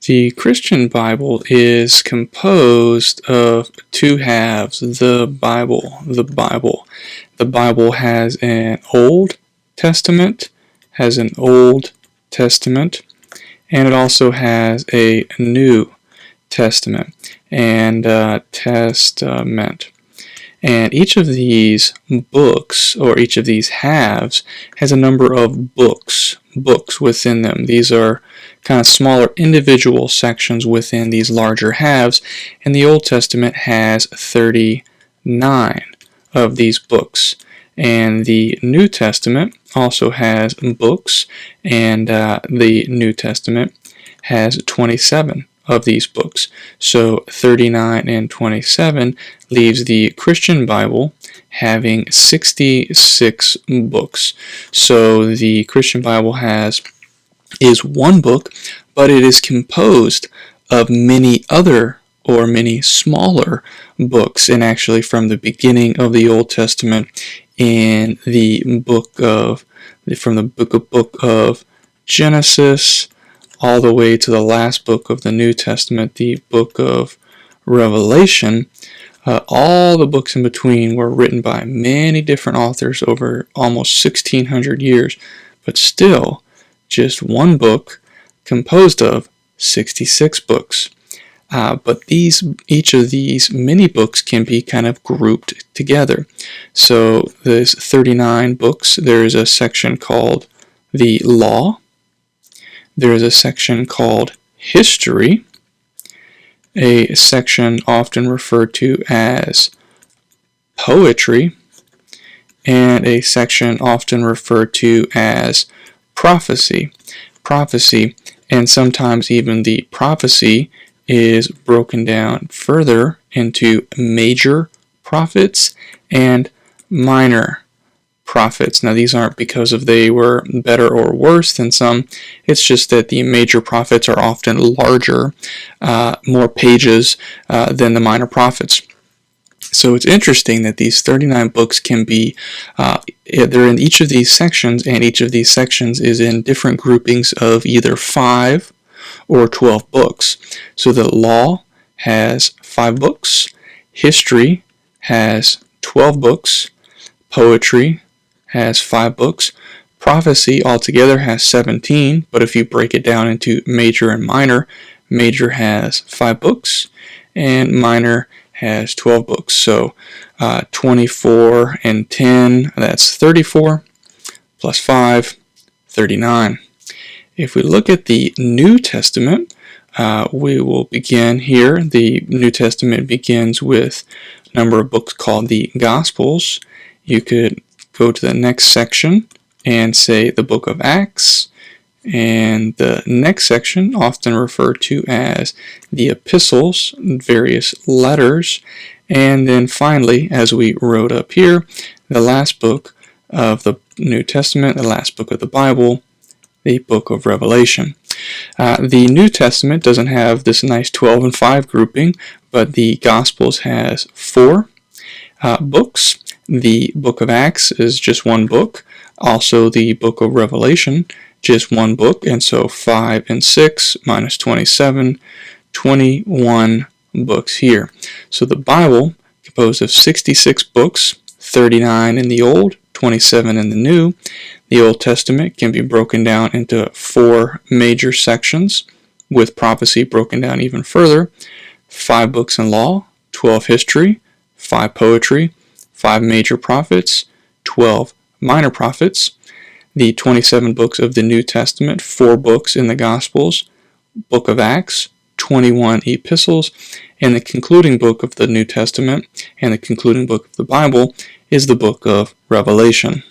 The Christian Bible is composed of two halves. The Bible. The Bible has an Old Testament, and it also has a New Testament and Testament. And each of these books, or each of these halves, has a number of books within them. These are kind of smaller individual sections within these larger halves, and the Old Testament has 39 of these books. And the New Testament also has books, and the New Testament has 27 of these books. So 39 and 27 leaves the Christian Bible having 66 books. So the Christian Bible is one book, but it is composed of many other or many smaller books. And actually, from the beginning of the Old Testament in from the book of Genesis all the way to the last book of the New Testament, the book of Revelation, all the books in between were written by many different authors over almost 1,600 years, but still just one book composed of 66 books. But each of these many books can be kind of grouped together. So there's 39 books. There's a section called the Law. There's a section called History, a section often referred to as Poetry, and a section often referred to as Prophecy. And sometimes even the prophecy is broken down further into major prophets and minor prophets. Now, these aren't because they were better or worse than some. It's just that the major prophets are often larger, more pages than the minor prophets. So it's interesting that these 39 books can be, they're in each of these sections, and each of these sections is in different groupings of either 5 or 12 books. So the Law has 5 books, History has 12 books, Poetry has 5 books, Prophecy altogether has 17, but if you break it down into major and minor, major has 5 books, and minor has 12 books. So 24 and 10, that's 34, plus 5, 39. If we look at the New Testament, we will begin here. The New Testament begins with a number of books called the Gospels. You could go to the next section and say the book of Acts, and the next section, often referred to as the epistles, various letters, and then finally, as we wrote up here, the last book of the New Testament, the last book of the Bible, the book of Revelation. The New Testament doesn't have this nice 12 and 5 grouping, but the Gospels has 4 books. The book of Acts is just one book. Also, the book of Revelation, just one book. And so 5 and 6 minus 27, 21 books here. So the Bible, composed of 66 books, 39 in the Old, 27 in the New. The Old Testament can be broken down into 4 major sections, with prophecy broken down even further. 5 books in Law, 12 History, 5 Poetry, 5 major prophets, 12 minor prophets. The 27 books of the New Testament, 4 books in the Gospels, book of Acts, 21 epistles, and the concluding book of the New Testament and the concluding book of the Bible is the book of Revelation.